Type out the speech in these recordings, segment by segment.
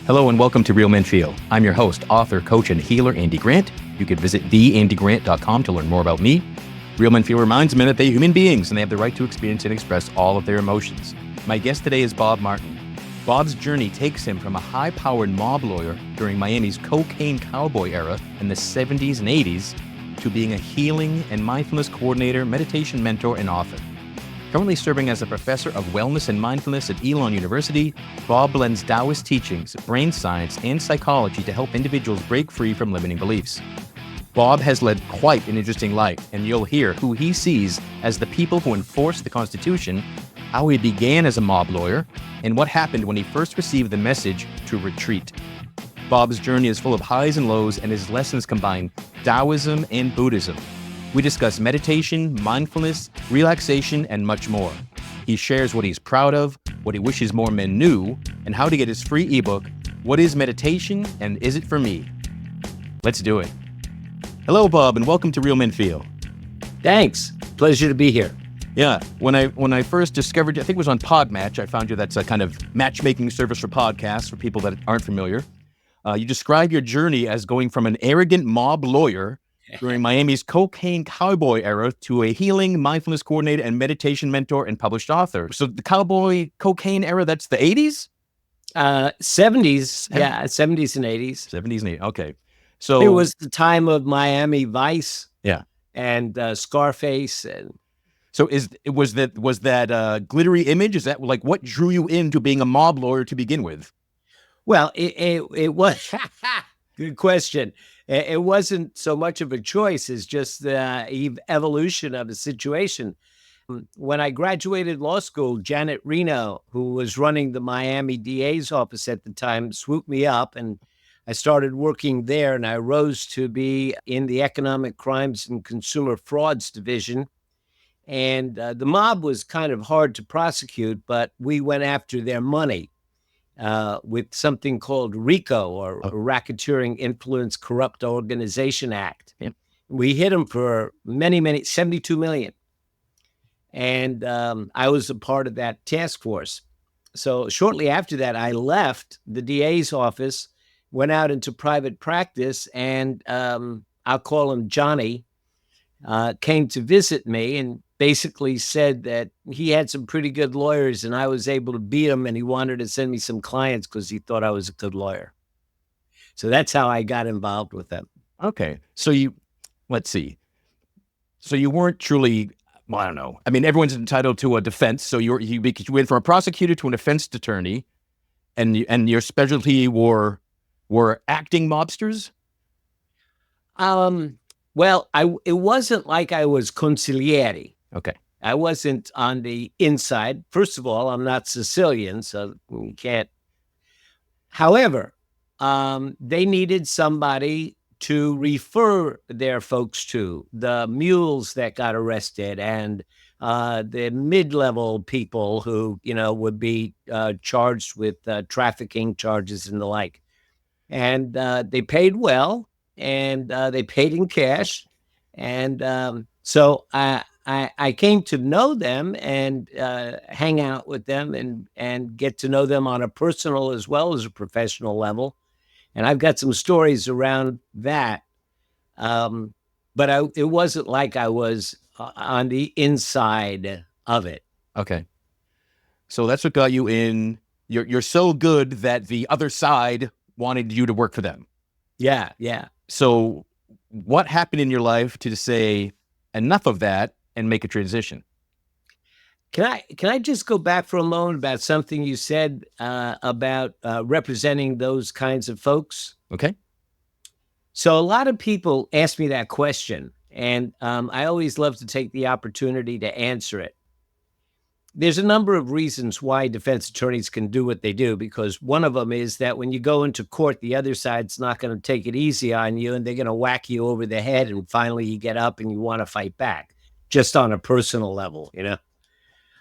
Hello and welcome to Real Men Feel. I'm your host, author, coach, and healer, Andy Grant. You can visit theandygrant.com to learn more about me. Real Men Feel reminds men that they're human beings and they have the right to experience and express all of their emotions. My guest today is Bob Martin. Bob's journey takes him from a high-powered mob lawyer during Miami's cocaine cowboy era in the 70s and 80s to being a healing and mindfulness coordinator, meditation mentor, and author. Currently serving as a professor of wellness and mindfulness at Elon University, Bob blends Taoist teachings, brain science, and psychology to help individuals break free from limiting beliefs. Bob has led quite an interesting life, and you'll hear who he sees as the people who enforce the Constitution, how he began as a mob lawyer, and what happened when he first received the message to retreat. Bob's journey is full of highs and lows, and his lessons combine Taoism and Buddhism. We discuss meditation, mindfulness, relaxation, and much more. He shares what he's proud of, what he wishes more men knew, and how to get his free ebook, What is Meditation and Is It For Me? Let's do it. Hello, Bob, and welcome to Real Men Feel. Thanks. Pleasure to be here. Yeah, when I first discovered you, I think it was on Podmatch, I found you. That's a kind of matchmaking service for podcasts for people that aren't familiar. You describe your journey as going from an arrogant mob lawyer during Miami's cocaine cowboy era to a healing, mindfulness coordinator, and meditation mentor and published author. So the cowboy cocaine era, that's the 80s? 70s, yeah, 70s and 80s. 70s and 80s, okay. So it was the time of Miami Vice, yeah, and Scarface. And so was that glittery image? Is that like what drew you into being a mob lawyer to begin with? Well, it was good question. It wasn't so much of a choice as just the evolution of the situation. When I graduated law school, Janet Reno, who was running the Miami DA's office at the time, swooped me up, and I started working there, and I rose to be in the Economic Crimes and Consumer Frauds Division. And the mob was kind of hard to prosecute, but we went after their money with something called RICO, or Racketeering Influence Corrupt Organization Act. Yeah. We hit them for many, 72 million. And I was a part of that task force. So shortly after that, I left the DA's office, went out into private practice, and I'll call him Johnny, came to visit me and basically said that he had some pretty good lawyers and I was able to beat him, and he wanted to send me some clients because he thought I was a good lawyer. So that's how I got involved with them. Okay. So let's see. So you weren't truly, well, I don't know. I mean, everyone's entitled to a defense. So you went from a prosecutor to an defense attorney, and your specialty were acting mobsters? Well, it wasn't like I was consigliere. Okay. I wasn't on the inside. First of all, I'm not Sicilian, so we can't. However, they needed somebody to refer their folks to, the mules that got arrested and the mid-level people who, would be charged with trafficking charges and the like. And they paid well, and they paid in cash. And so I came to know them and hang out with them and get to know them on a personal as well as a professional level. And I've got some stories around that. But it wasn't like I was on the inside of it. Okay. So that's what got you in. You're so good that the other side wanted you to work for them. Yeah, yeah. So what happened in your life to say enough of that and make a transition? Can I just go back for a moment about something you said about representing those kinds of folks? Okay. So a lot of people ask me that question, and I always love to take the opportunity to answer it. There's a number of reasons why defense attorneys can do what they do, because one of them is that when you go into court, the other side's not going to take it easy on you, and they're going to whack you over the head, and finally you get up and you want to fight back, just on a personal level,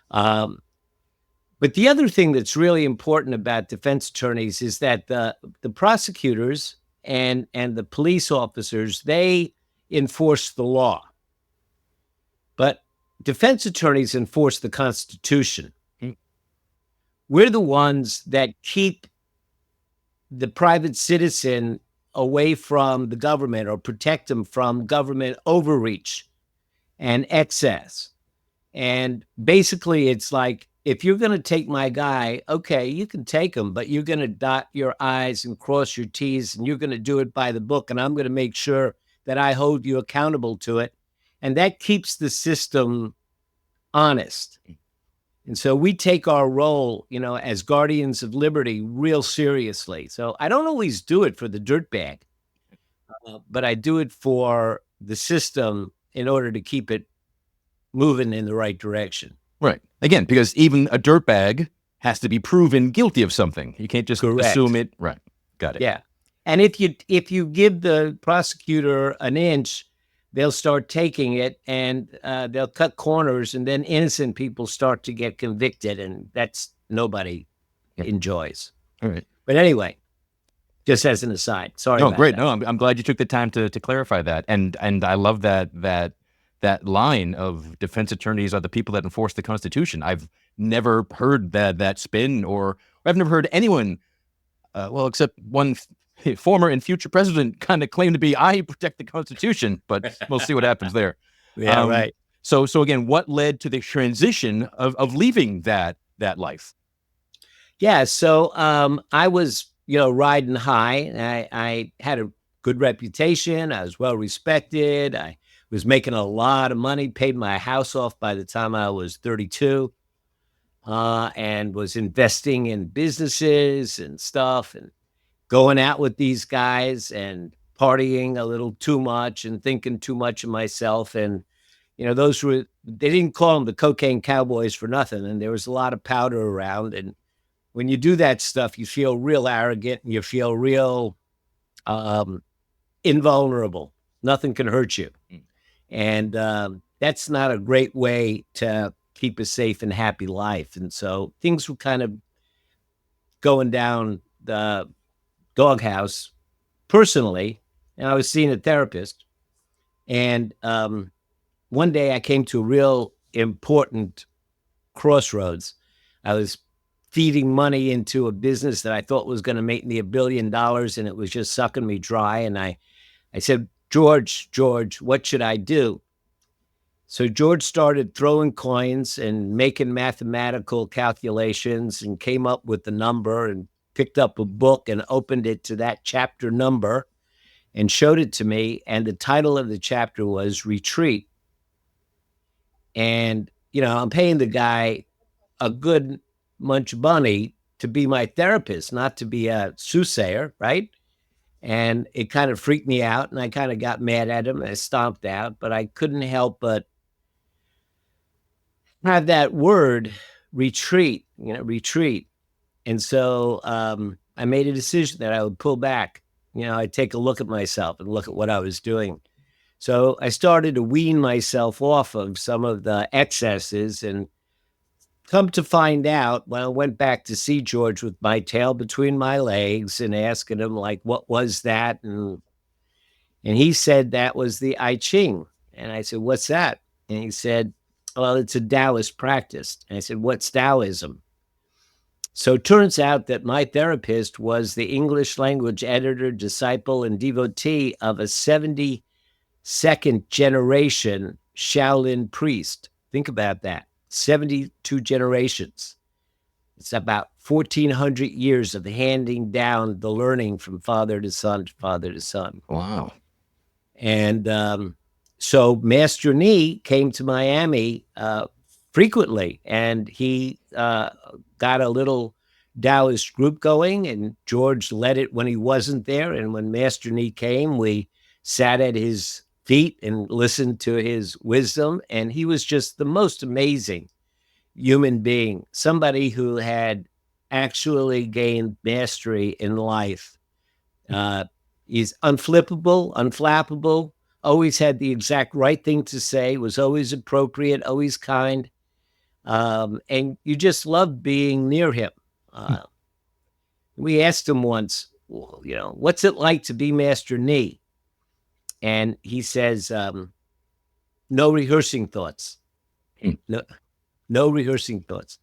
But the other thing that's really important about defense attorneys is that the prosecutors and the police officers, they enforce the law. But defense attorneys enforce the Constitution. We're the ones that keep the private citizen away from the government, or protect them from government overreach and excess. And basically, it's like, if you're going to take my guy, okay, you can take him, but you're going to dot your I's and cross your T's, and you're going to do it by the book. And I'm going to make sure that I hold you accountable to it. And that keeps the system honest. And so we take our role, as guardians of liberty real seriously. So I don't always do it for the dirtbag, but I do it for the system in order to keep it moving in the right direction. Right. Again, because even a dirtbag has to be proven guilty of something. You can't just assume it. Right. Got it. Yeah. And if you give the prosecutor an inch, they'll start taking it, and they'll cut corners, and then innocent people start to get convicted, and that's nobody enjoys. All right. But anyway, just as an aside. Sorry. No, great. That. No, I'm glad you took the time to clarify that, and I love that line of defense attorneys are the people that enforce the Constitution. I've never heard that spin, or I've never heard anyone, except one former and future president, kind of claim to be, I protect the Constitution, but we'll see what happens there. Yeah, right. So again, what led to the transition of leaving that life? Yeah, so I was, riding high. I had a good reputation. I was well respected. I was making a lot of money, paid my house off by the time I was 32, and was investing in businesses and stuff, and going out with these guys and partying a little too much and thinking too much of myself. And, they didn't call them the cocaine cowboys for nothing. And there was a lot of powder around. And when you do that stuff, you feel real arrogant, and you feel real invulnerable. Nothing can hurt you. And that's not a great way to keep a safe and happy life. And so things were kind of going down the doghouse personally, and I was seeing a therapist. And one day I came to a real important crossroads. I was feeding money into a business that I thought was going to make me $1 billion, and it was just sucking me dry. And I said, George, what should I do? So George started throwing coins and making mathematical calculations, and came up with the number, and picked up a book and opened it to that chapter number and showed it to me. And the title of the chapter was Retreat. And, I'm paying the guy a good bunch of money to be my therapist, not to be a soothsayer, right? And it kind of freaked me out, and I kind of got mad at him. I stomped out, but I couldn't help but have that word, retreat. And so I made a decision that I would pull back. I'd take a look at myself and look at what I was doing. So I started to wean myself off of some of the excesses, and come to find out, when I went back to see George with my tail between my legs and asking him, like, what was that? And he said that was the I Ching. And I said, what's that? And he said, well, it's a Taoist practice. And I said, what's Taoism? So it turns out that my therapist was the English language editor, disciple, and devotee of a 72nd generation Shaolin priest. Think about that. 72 generations. It's about 1,400 years of handing down the learning from father to son to father to son. Wow. And so Master Ni came to Miami frequently, and he got a little Taoist group going, and George led it when he wasn't there. And when Master Ni came, we sat at his feet and listened to his wisdom. And he was just the most amazing human being, somebody who had actually gained mastery in life. He's unflippable, unflappable, always had the exact right thing to say, was always appropriate, always kind. And you just loved being near him. We asked him once, what's it like to be Master Ni? And he says, no rehearsing thoughts. No rehearsing thoughts.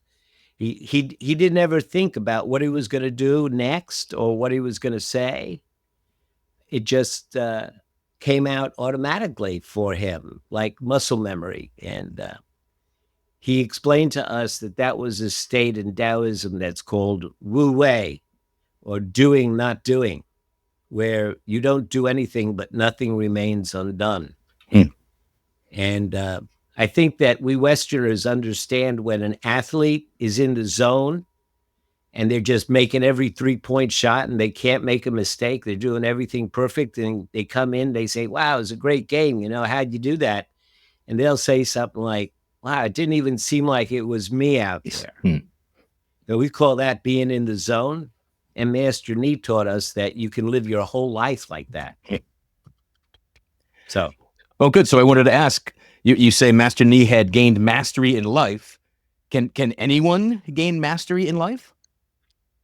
He didn't ever think about what he was going to do next or what he was going to say. It just came out automatically for him, like muscle memory. And he explained to us that that was a state in Taoism that's called Wu Wei, or doing, not doing, where you don't do anything, but nothing remains undone. Hmm. And I think that we Westerners understand when an athlete is in the zone and they're just making every 3-point shot and they can't make a mistake. They're doing everything perfect. And they come in, they say, wow, it was a great game. You know, how'd you do that? And they'll say something like, wow, it didn't even seem like it was me out there. Hmm. So we call that being in the zone. And Master Nee taught us that you can live your whole life like that. So, Well, good. So I wanted to ask, you say Master Nee had gained mastery in life. Can anyone gain mastery in life?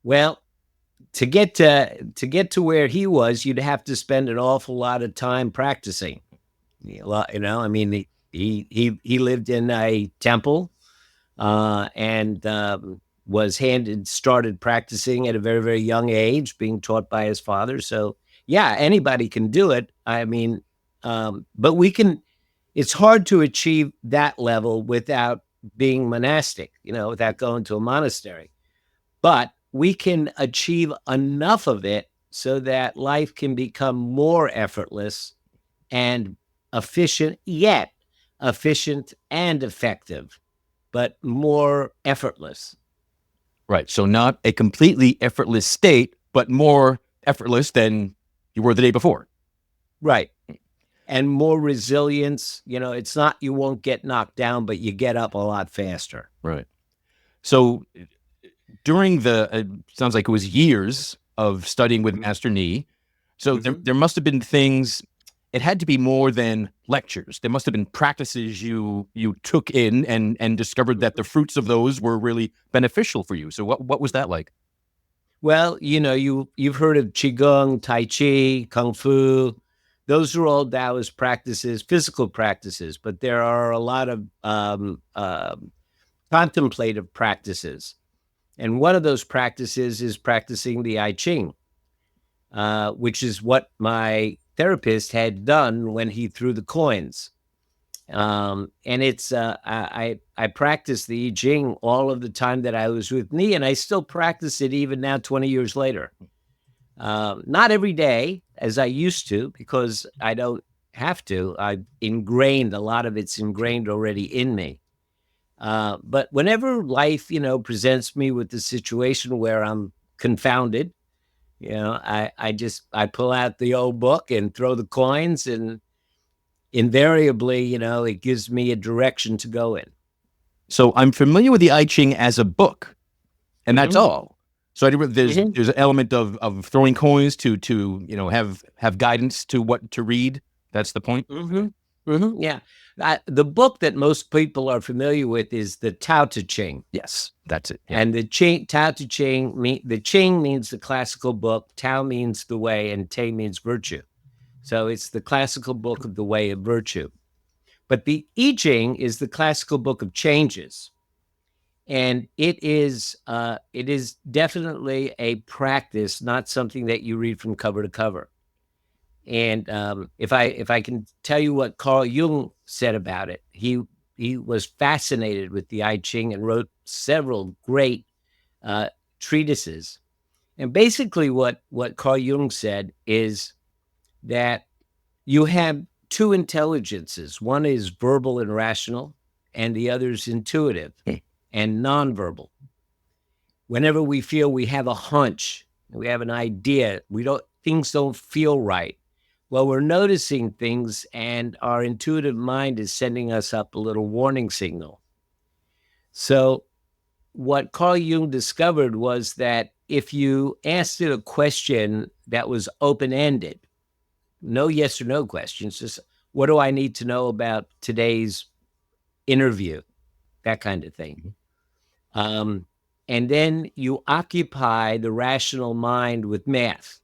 well, to get to where he was, you'd have to spend an awful lot of time practicing. You know, I mean, he lived in a temple, and started practicing at a very, very young age, being taught by his father. So yeah, anybody can do it. I mean, but we can. It's hard to achieve that level without being monastic, you know, without going to a monastery. But we can achieve enough of it so that life can become more effortless and efficient, yet efficient and effective, but more effortless. Right. So not a completely effortless state, but more effortless than you were the day before. Right. And more resilience. You know, it's not you won't get knocked down, but you get up a lot faster. Right. So during the sounds like it was years of studying with Master Nee. So there must have been things. It had to be more than lectures. There must have been practices you took in and discovered that the fruits of those were really beneficial for you. So what was that like? Well, you know, you've heard of qigong, tai chi, kung fu. Those are all Taoist practices, physical practices, but there are a lot of contemplative practices. And one of those practices is practicing the I Ching, which is what my therapist had done when he threw the coins. And it's I practiced the I Ching all of the time that I was with Nee, and I still practice it even now, 20 years later. Not every day as I used to, because I don't have to. I've ingrained a lot of it's ingrained already in me. But whenever life, you know, presents me with the situation where I'm confounded, you know, I pull out the old book and throw the coins, and invariably, you know, it gives me a direction to go in. So I'm familiar with the I Ching as a book, and that's all. So there's an element of throwing coins to you know have guidance to what to read. That's the point. Yeah. The book that most people are familiar with is the Tao Te Ching. Yes, that's it. Yeah. And the Tao Te Ching, the Ching means the classical book, Tao means the way, and Te means virtue. So it's the classical book of the way of virtue. But the I Ching is the classical book of changes. And it is definitely a practice, not something that you read from cover to cover. And if I can tell you what Carl Jung said about it, he was fascinated with the I Ching and wrote several great treatises. And basically, what Carl Jung said is that you have two intelligences. One is verbal and rational, and the other is intuitive and nonverbal. Whenever we feel we have a hunch, we have an idea, things don't feel right. Well, we're noticing things, and our intuitive mind is sending us up a little warning signal. So what Carl Jung discovered was that if you asked it a question that was open-ended, no yes or no questions, just what do I need to know about today's interview, that kind of thing. And then you occupy the rational mind with math,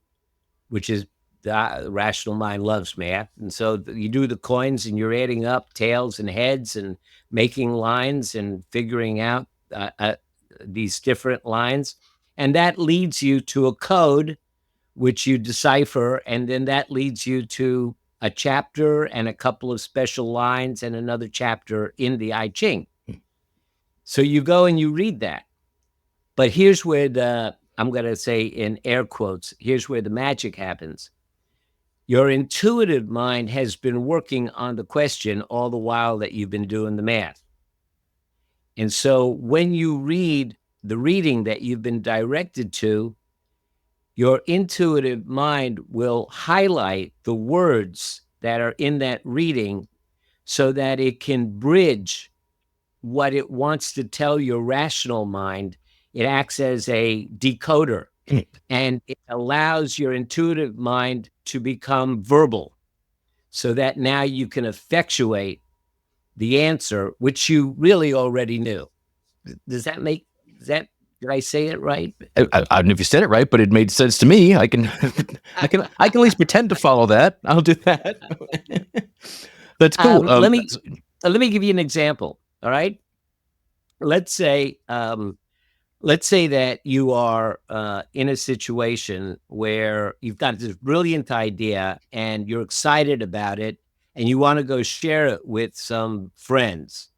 which is the rational mind loves math. And so you do the coins and you're adding up tails and heads and making lines and figuring out these different lines, and that leads you to a code which you decipher, and then that leads you to a chapter and a couple of special lines and another chapter in the I Ching. So you go and you read that. But here's where I'm going to say in air quotes, here's where the magic happens. Your intuitive mind has been working on the question all the while that you've been doing the math. And so when you read the reading that you've been directed to, your intuitive mind will highlight the words that are in that reading so that it can bridge what it wants to tell your rational mind. It acts as a decoder, and it allows your intuitive mind to become verbal so that now you can effectuate the answer, which you really already knew. Does that make, did I say it right? I don't know if you said it right, but it made sense to me. I can at least pretend to follow that. I'll do that. That's cool. Let me give you an example. All right. Let's say that you are in a situation where you've got this brilliant idea and you're excited about it and you want to go share it with some friends.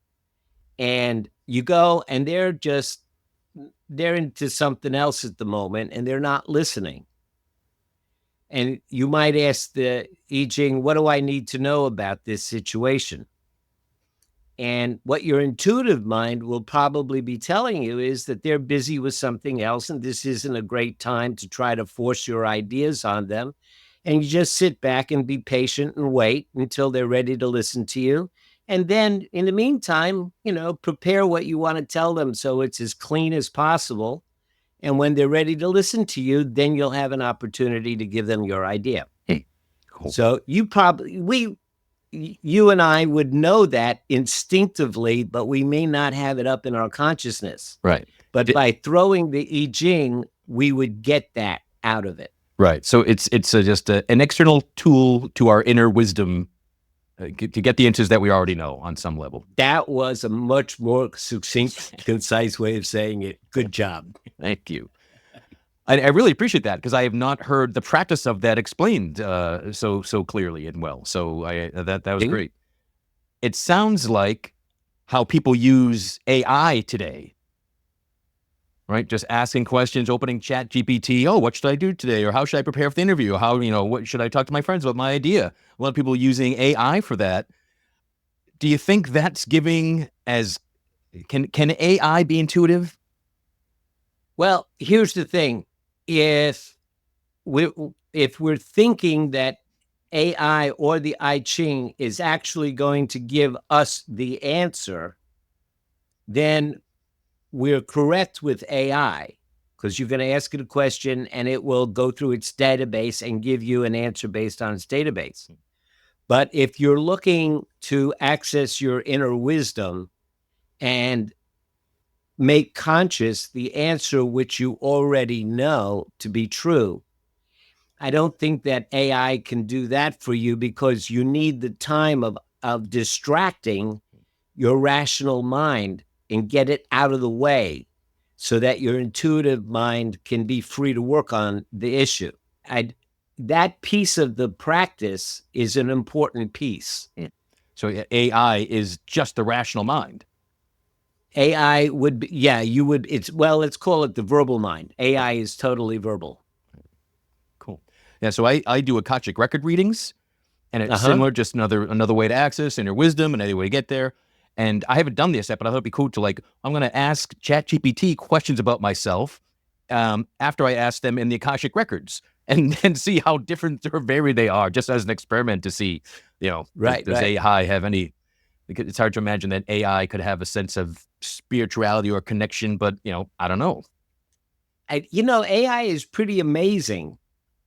And you go and they're into something else at the moment and they're not listening. And you might ask the I Ching, what do I need to know about this situation? And what your intuitive mind will probably be telling you is that they're busy with something else, and this isn't a great time to try to force your ideas on them. And you just sit back and be patient and wait until they're ready to listen to you. And then in the meantime, prepare what you want to tell them so it's as clean as possible. And when they're ready to listen to you, then you'll have an opportunity to give them your idea. Cool. So you and I would know that instinctively, but we may not have it up in our consciousness. Right. But by throwing the I Ching, we would get that out of it. Right. So it's just an external tool to our inner wisdom to get the answers that we already know on some level. That was a much more succinct, concise way of saying it. Good job. Thank you. I really appreciate that because I have not heard the practice of that explained so clearly and well. So that was great. It sounds like how people use AI today, right? Just asking questions, opening Chat GPT. Oh, what should I do today? Or how should I prepare for the interview? Or how, what should I talk to my friends about my idea? A lot of people using AI for that. Do you think that's giving can AI be intuitive? Well, here's the thing. If we're thinking that AI or the I Ching is actually going to give us the answer, then we're correct with AI, because you're going to ask it a question and it will go through its database and give you an answer based on its database. But if you're looking to access your inner wisdom and make conscious the answer which you already know to be true, I don't think that AI can do that for you, because you need the time of distracting your rational mind and get it out of the way so that your intuitive mind can be free to work on the issue. That piece of the practice is an important piece. So AI is just the rational mind. AI would be, let's call it the verbal mind. AI is totally verbal. Cool. Yeah, so I do Akashic record readings, and it's similar, just another way to access inner wisdom, another way to get there. And I haven't done this yet, but I thought it'd be cool to I'm going to ask ChatGPT questions about myself after I ask them in the Akashic records, and then see how different or varied they are, just as an experiment to see, does AI have any? Because it's hard to imagine that AI could have a sense of spirituality or connection, but I don't know. AI is pretty amazing.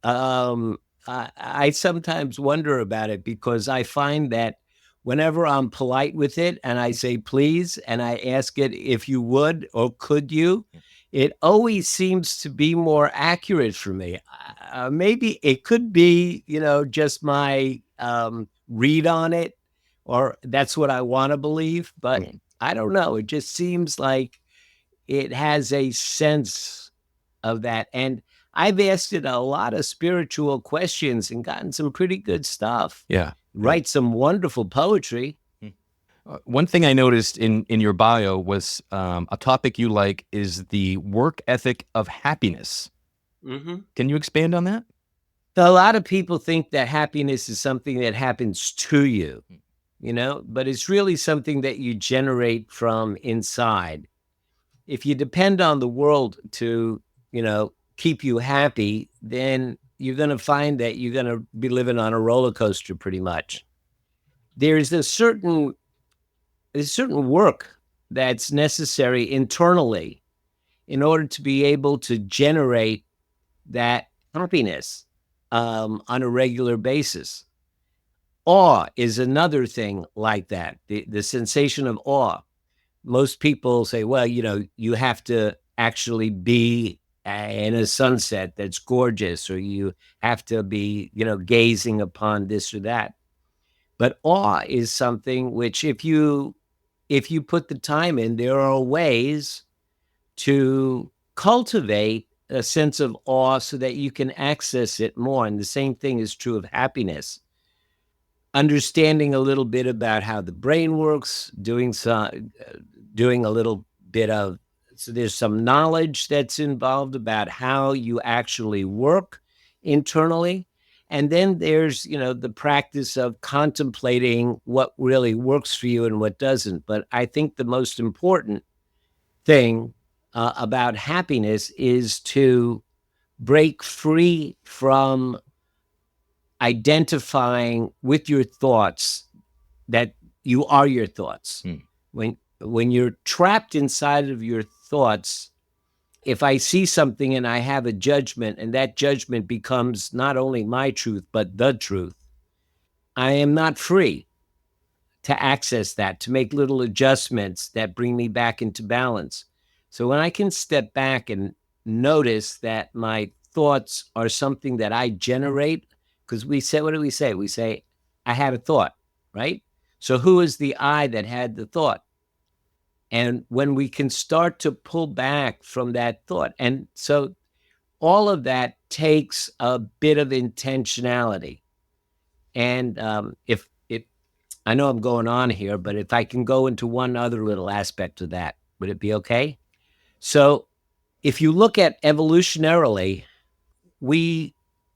I sometimes wonder about it, because I find that whenever I'm polite with it and I say please and I ask it if you would or could you, it always seems to be more accurate for me. Maybe it could be, just my read on it, or that's what I want to believe, but I don't know. It just seems like it has a sense of that. And I've asked it a lot of spiritual questions and gotten some pretty good stuff. Yeah. Write some wonderful poetry. One thing I noticed in your bio was a topic you like is the work ethic of happiness. Mm-hmm. Can you expand on that? A lot of people think that happiness is something that happens to you, but it's really something that you generate from inside. If you depend on the world to, keep you happy, then you're going to find that you're going to be living on a roller coaster pretty much. There's a certain work that's necessary internally in order to be able to generate that happiness on a regular basis. Awe is another thing like that. The sensation of awe. Most people say, well, you have to actually be in a sunset that's gorgeous, or you have to be, gazing upon this or that. But awe is something which, if you put the time in, there are ways to cultivate a sense of awe so that you can access it more. And the same thing is true of happiness. Understanding a little bit about how the brain works, doing a little bit of, so there's some knowledge that's involved about how you actually work internally. And then there's, the practice of contemplating what really works for you and what doesn't. But I think the most important thing about happiness is to break free from identifying with your thoughts that you are your thoughts. When you're trapped inside of your thoughts, if I see something and I have a judgment, and that judgment becomes not only my truth but the truth, I am not free to access that, to make little adjustments that bring me back into balance. So when I can step back and notice that my thoughts are something that I generate, because we say, what do we say? We say, I had a thought, right? So who is the I that had the thought? And when we can start to pull back from that thought, and so all of that takes a bit of intentionality. And if I know I'm going on here, but if I can go into one other little aspect of that, would it be okay? So if you look at evolutionarily,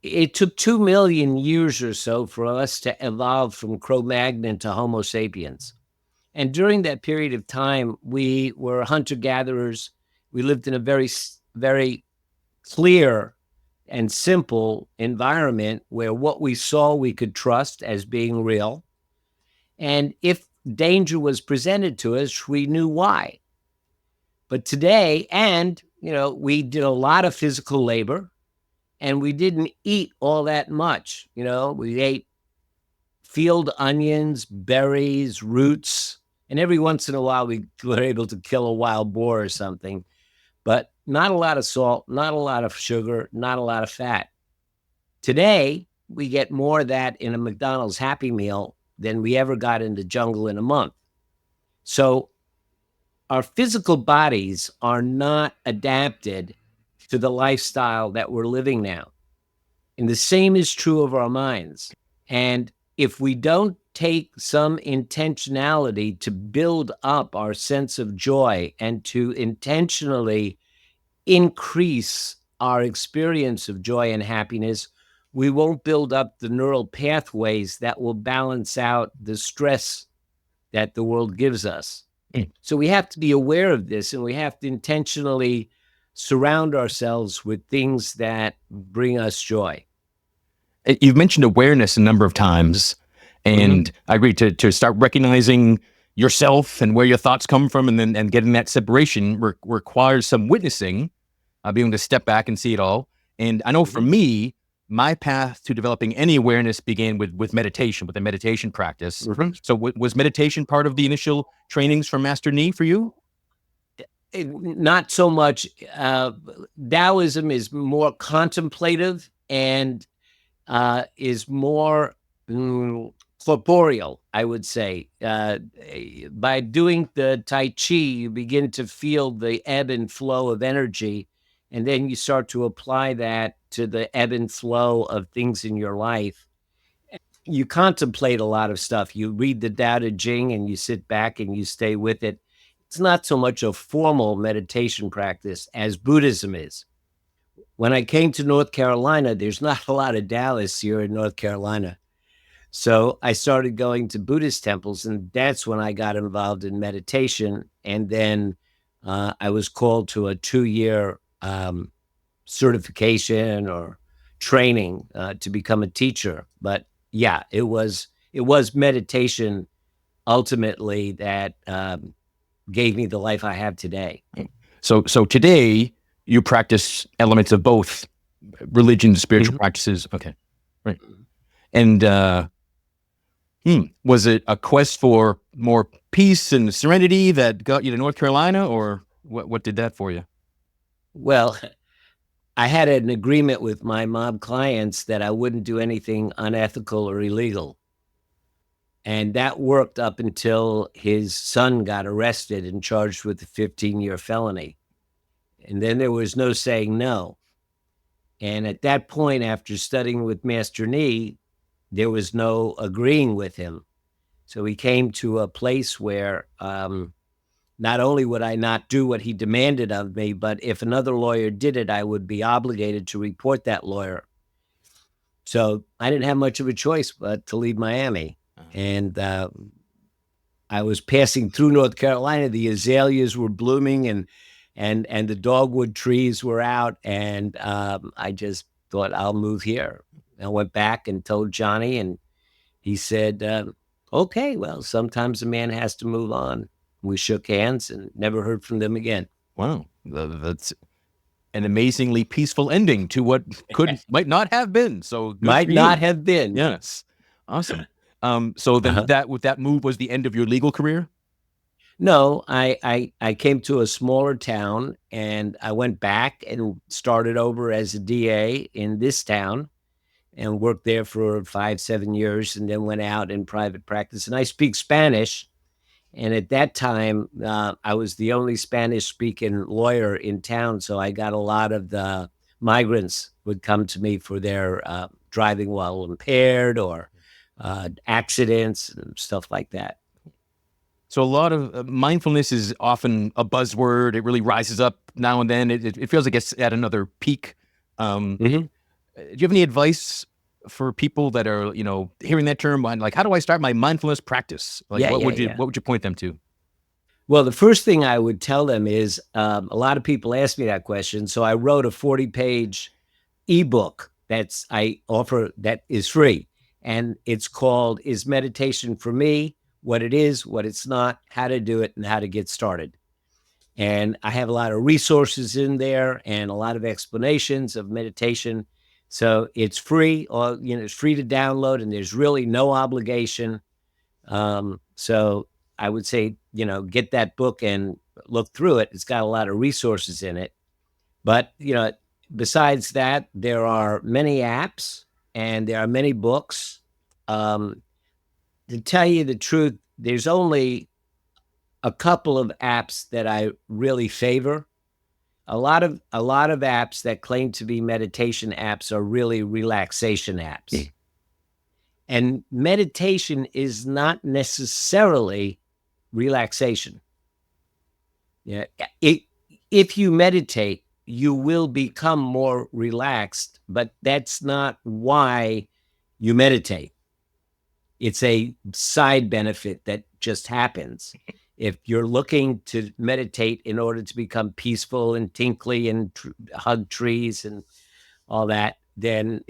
it took 2 million years or so for us to evolve from Cro-Magnon to Homo sapiens. And during that period of time, we were hunter-gatherers. We lived in a very, very clear and simple environment where what we saw we could trust as being real. And if danger was presented to us, we knew why. But today, we did a lot of physical labor, and we didn't eat all that much. We ate field onions, berries, roots, and every once in a while we were able to kill a wild boar or something, but not a lot of salt, not a lot of sugar, not a lot of fat. Today, we get more of that in a McDonald's Happy Meal than we ever got in the jungle in a month. So our physical bodies are not adapted to the lifestyle that we're living now. And the same is true of our minds. And if we don't take some intentionality to build up our sense of joy and to intentionally increase our experience of joy and happiness, we won't build up the neural pathways that will balance out the stress that the world gives us. So we have to be aware of this, and we have to intentionally surround ourselves with things that bring us joy. You've mentioned awareness a number of times, and I agree to start recognizing yourself and where your thoughts come from, and getting that separation requires some witnessing, being able to step back and see it all. And I know for me, my path to developing any awareness began with meditation, with a meditation practice. So was meditation part of the initial trainings from Master Ni for you? Not so much. Taoism is more contemplative and is more corporeal, I would say. By doing the Tai Chi, you begin to feel the ebb and flow of energy, and then you start to apply that to the ebb and flow of things in your life. You contemplate a lot of stuff. You read the Tao Te Ching and you sit back and you stay with it. It's not so much a formal meditation practice as Buddhism is. When I came to North Carolina, there's not a lot of Taoists here in North Carolina. So I started going to Buddhist temples, and that's when I got involved in meditation. And then I was called to a 2-year certification or training to become a teacher. But yeah, it was meditation ultimately that gave me the life I have today. So today you practice elements of both religion, spiritual practices. Okay, right. And was it a quest for more peace and serenity that got you to North Carolina, or what did that for you? Well, I had an agreement with my mob clients that I wouldn't do anything unethical or illegal. And that worked up until his son got arrested and charged with a 15-year felony. And then there was no saying no. And at that point, after studying with Master Nee, there was no agreeing with him. So we came to a place where not only would I not do what he demanded of me, but if another lawyer did it, I would be obligated to report that lawyer. So I didn't have much of a choice but to leave Miami. And I was passing through North Carolina. The azaleas were blooming and the dogwood trees were out. And I just thought, I'll move here. I went back and told Johnny, and he said, okay, well, sometimes a man has to move on. We shook hands and never heard from them again. Wow, that's an amazingly peaceful ending to what might not have been. So good might for you. Not have been. Yes, awesome. So then that move was the end of your legal career? No, I came to a smaller town and I went back and started over as a DA in this town and worked there for 5-7 years, and then went out in private practice. And I speak Spanish. And at that time, I was the only Spanish-speaking lawyer in town, so I got a lot of the migrants would come to me for their driving while impaired or accidents and stuff like that. So a lot of mindfulness is often a buzzword. It really rises up now and then. It feels like it's at another peak. Do you have any advice for people that are, hearing that term, like, how do I start my mindfulness practice? Like, what would you point them to? Well, the first thing I would tell them is a lot of people ask me that question. So I wrote a 40-page ebook I offer that is free. And it's called Is Meditation for Me? What it is, what it's not, how to do it, and how to get started. And I have a lot of resources in there and a lot of explanations of meditation. So it's free, or it's free to download, and there's really no obligation. So I would say, get that book and look through it. It's got a lot of resources in it. But, besides that, there are many apps and there are many books. To tell you the truth, there's only a couple of apps that I really favor. A lot of apps that claim to be meditation apps are really relaxation apps. And meditation is not necessarily relaxation. Yeah, if you meditate, you will become more relaxed, but that's not why you meditate. It's a side benefit that just happens. If you're looking to meditate in order to become peaceful and tinkly and hug trees and all that, then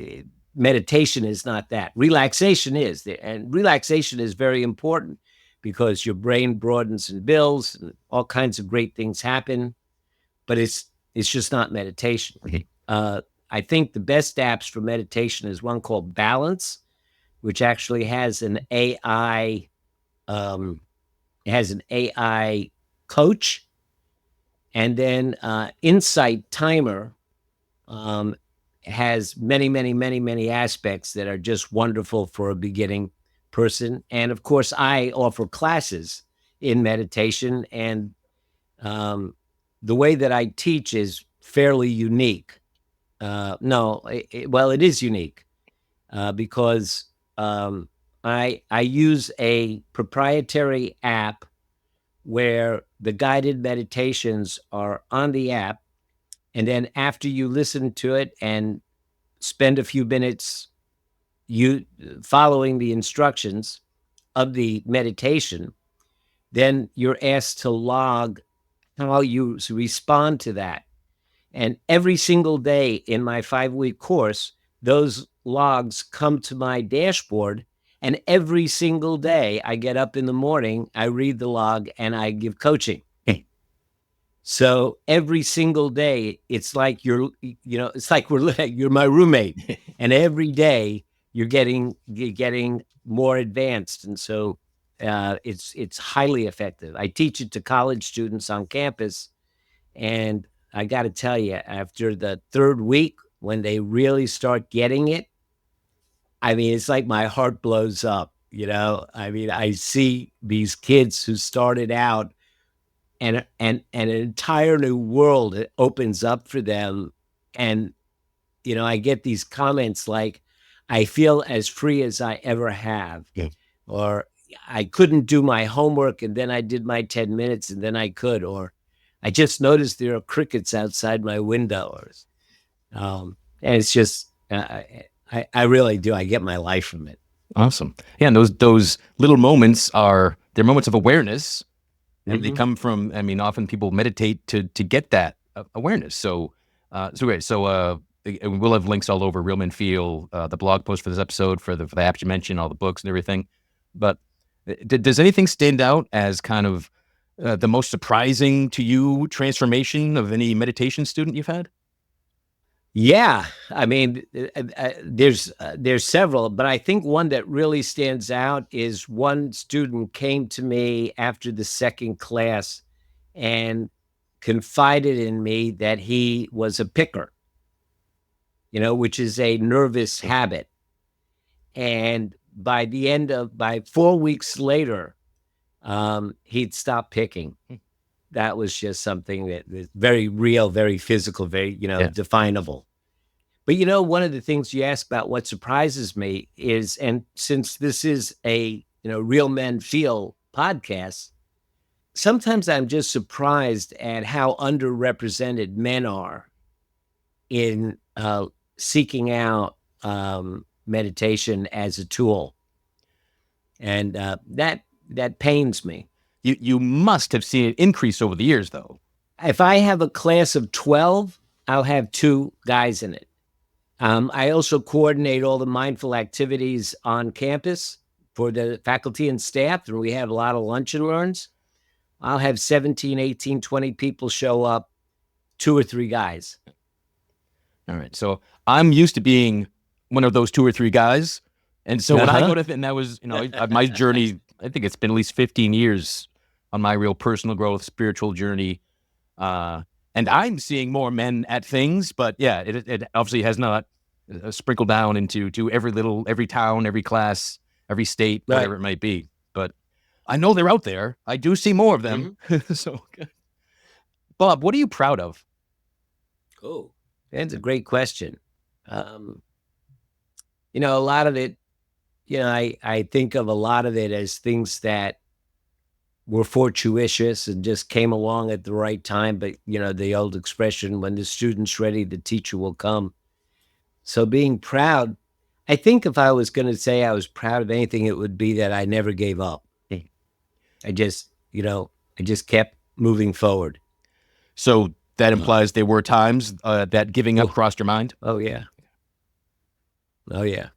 meditation is not that. Relaxation is. And relaxation is very important because your brain broadens and builds and all kinds of great things happen, but it's just not meditation. I think the best apps for meditation is one called Balance, which actually has an AI coach, and then Insight Timer has many, many, many, many aspects that are just wonderful for a beginning person. And of course, I offer classes in meditation. And the way that I teach is fairly unique. No, well, it is unique because I use a proprietary app where the guided meditations are on the app. And then after you listen to it and spend a few minutes you following the instructions of the meditation, then you're asked to log how you respond to that. And every single day in my 5-week course, those logs come to my dashboard. And every single day I get up in the morning, I read the log and I give coaching. So every single day, it's like it's like you're my roommate, and every day you're getting more advanced, and so it's highly effective. I teach it to college students on campus, and I got to tell you, after the third week, when they really start getting it, I mean, it's like my heart blows up. I mean, I see these kids who started out and an entire new world opens up for them. And I get these comments like, I feel as free as I ever have. Yeah. Or I couldn't do my homework and then I did my 10 minutes and then I could. Or I just noticed there are crickets outside my window. And it's just I really do. I get my life from it. Awesome. Yeah, and those little moments they're moments of awareness. And they come from, I mean, often people meditate to get that awareness. So great. So we'll have links all over Real Men Feel, the blog post for this episode, for the apps you mentioned, all the books and everything. But does anything stand out as kind of the most surprising to you transformation of any meditation student you've had? Yeah, I mean, there's several, but I think one that really stands out is one student came to me after the second class and confided in me that he was a picker, which is a nervous habit. And by 4 weeks later, he'd stopped picking. That was just something that was very real, very physical, very, definable. But, one of the things you asked about what surprises me is, and since this is a, Real Men Feel podcast, sometimes I'm just surprised at how underrepresented men are in seeking out meditation as a tool. And that pains me. You must have seen it increase over the years, though. If I have a class of 12, I'll have 2 guys in it. I also coordinate all the mindful activities on campus for the faculty and staff, and we have a lot of lunch and learns. I'll have 17, 18, 20 people show up, 2 or 3 guys. All right. So I'm used to being one of those 2 or 3 guys. And so when I go to, and that was, my journey, I think it's been at least 15 years on my real personal growth, spiritual journey. And I'm seeing more men at things, but yeah, it obviously has not sprinkled down into every town, every class, every state, whatever it might be. But I know they're out there. I do see more of them. So, Bob, what are you proud of? Oh, that's a great question. A lot of it, I think of a lot of it as things that were fortuitous and just came along at the right time. But, the old expression, when the student's ready, the teacher will come. So being proud, I think if I was going to say I was proud of anything, it would be that I never gave up. I just kept moving forward. So that implies there were times that giving up crossed your mind? Oh, yeah. Oh, yeah.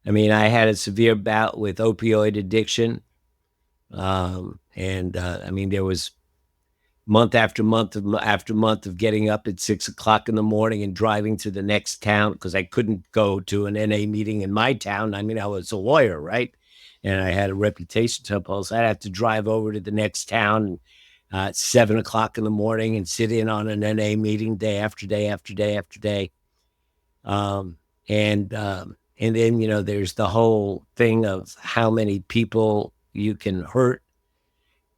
I mean, I had a severe bout with opioid addiction. I mean, there was month after month of getting up at 6 o'clock in the morning and driving to the next town because I couldn't go to an NA meeting in my town. I mean, I was a lawyer, right? And I had a reputation to uphold. So I'd have to drive over to the next town at 7 o'clock in the morning and sit in on an NA meeting day after day after day after day. And then, there's the whole thing of how many people you can hurt,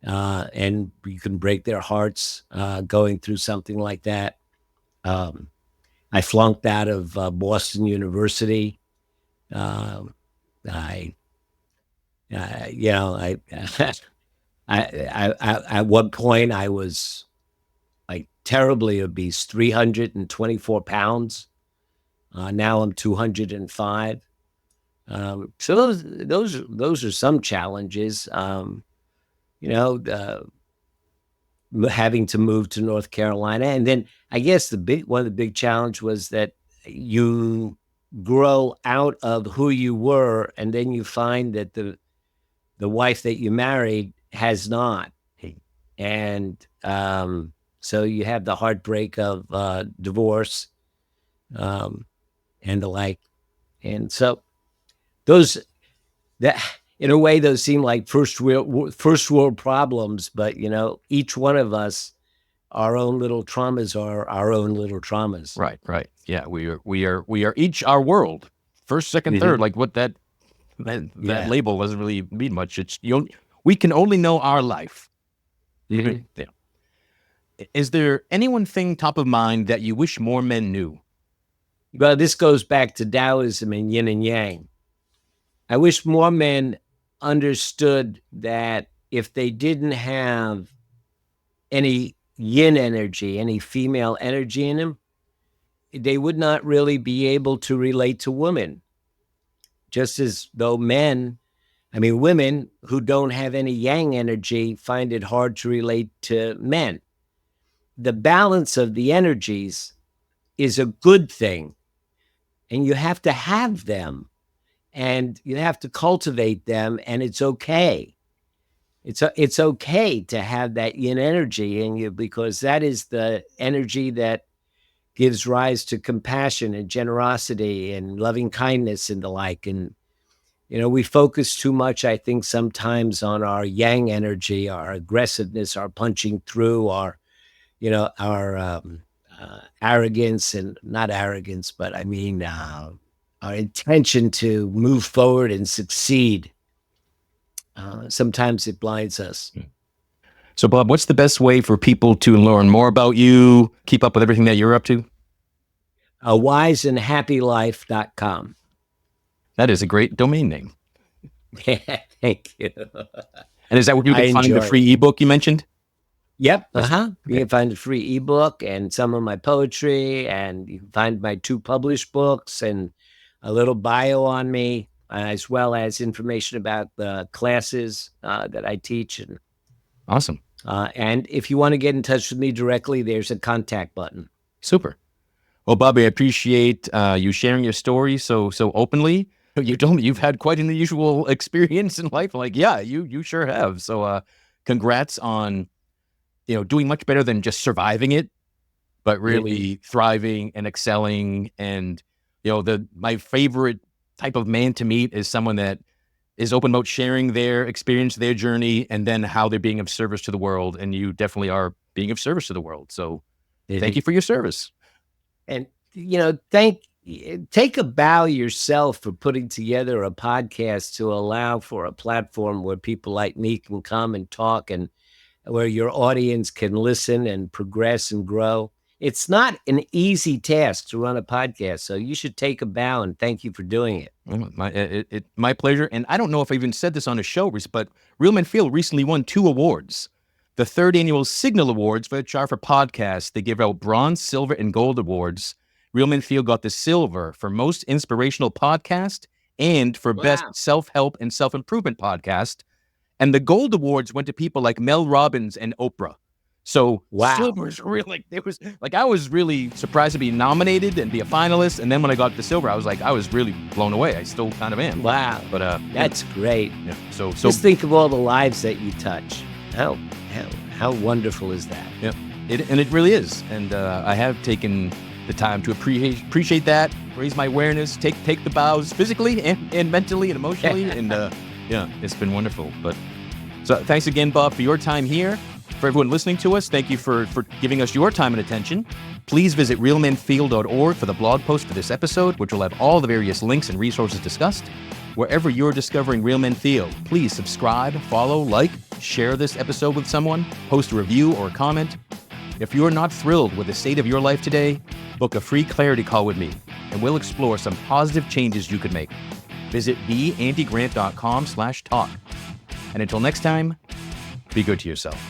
and you can break their hearts going through something like that. I flunked out of Boston University. Um, I, at one point I was like terribly obese, 324 pounds. Now I'm 205. So those are some challenges. Having to move to North Carolina, and then I guess one of the big challenge was that you grow out of who you were, and then you find that the wife that you married has not, and so you have the heartbreak of divorce, and the like, and so those that in a way those seem like first world problems, but each one of us, our own little traumas are our own little traumas. Right. Yeah, we are each our world. First, second, third. Like what that label doesn't really mean much. It's we can only know our life. Yeah. Is there any one thing top of mind that you wish more men knew? Well, this goes back to Taoism and yin and yang. I wish more men understood that if they didn't have any yin energy, any female energy in them, they would not really be able to relate to women. Just as though women who don't have any yang energy find it hard to relate to men. The balance of the energies is a good thing, and you have to have them, and you have to cultivate them, and it's okay. It's okay to have that yin energy in you, because that is the energy that gives rise to compassion and generosity and loving kindness and the like. And, we focus too much, I think, sometimes on our yang energy, our aggressiveness, our punching through, our arrogance, and not arrogance, but our intention to move forward and succeed. Sometimes it blinds us. So, Bob, what's the best way for people to learn more about you, keep up with everything that you're up to? wiseandhappylife.com. That is a great domain name. Thank you. And is that where you can find the free ebook you mentioned? Yep. You can find the free ebook and some of my poetry, and you can find my 2 published books and a little bio on me, as well as information about the classes that I teach. And awesome. And if you want to get in touch with me directly, there's a contact button. Super. Well, Bobby, I appreciate you sharing your story so openly. You told me you've had quite an unusual experience in life. Like, yeah, you sure have. So congrats on doing much better than just surviving it, but really thriving and excelling. And my favorite type of man to meet is someone that is open about sharing their experience, their journey, and then how they're being of service to the world. And you definitely are being of service to the world. So thank you for your service. And, take a bow yourself for putting together a podcast to allow for a platform where people like me can come and talk, and where your audience can listen and progress and grow. It's not an easy task to run a podcast, so you should take a bow and thank you for doing it. My pleasure. And I don't know if I even said this on a show, but Real Men Feel recently won 2 awards. The 3rd annual Signal Awards, which are for podcasts. They give out bronze, silver, and gold awards. Real Men Feel got the silver for most inspirational podcast and for best self-help and self-improvement podcast. And the gold awards went to people like Mel Robbins and Oprah. So silver's really, I was really surprised to be nominated and be a finalist. And then when I got the silver, I was really blown away. I still kind of am. Wow. But that's great. Yeah. So just think of all the lives that you touch. How wonderful is that? Yeah. It really is. And I have taken the time to appreciate that, raise my awareness, take the bows physically and mentally and emotionally. And it's been wonderful. But so thanks again, Bob, for your time here. For everyone listening to us, thank you for giving us your time and attention. Please visit realmenfeel.org for the blog post for this episode, which will have all the various links and resources discussed. Wherever you're discovering Real Men Feel, please subscribe, follow, like, share this episode with someone, post a review or a comment. If you're not thrilled with the state of your life today, book a free clarity call with me, and we'll explore some positive changes you could make. Visit theandygrant.com/talk. And until next time, be good to yourself.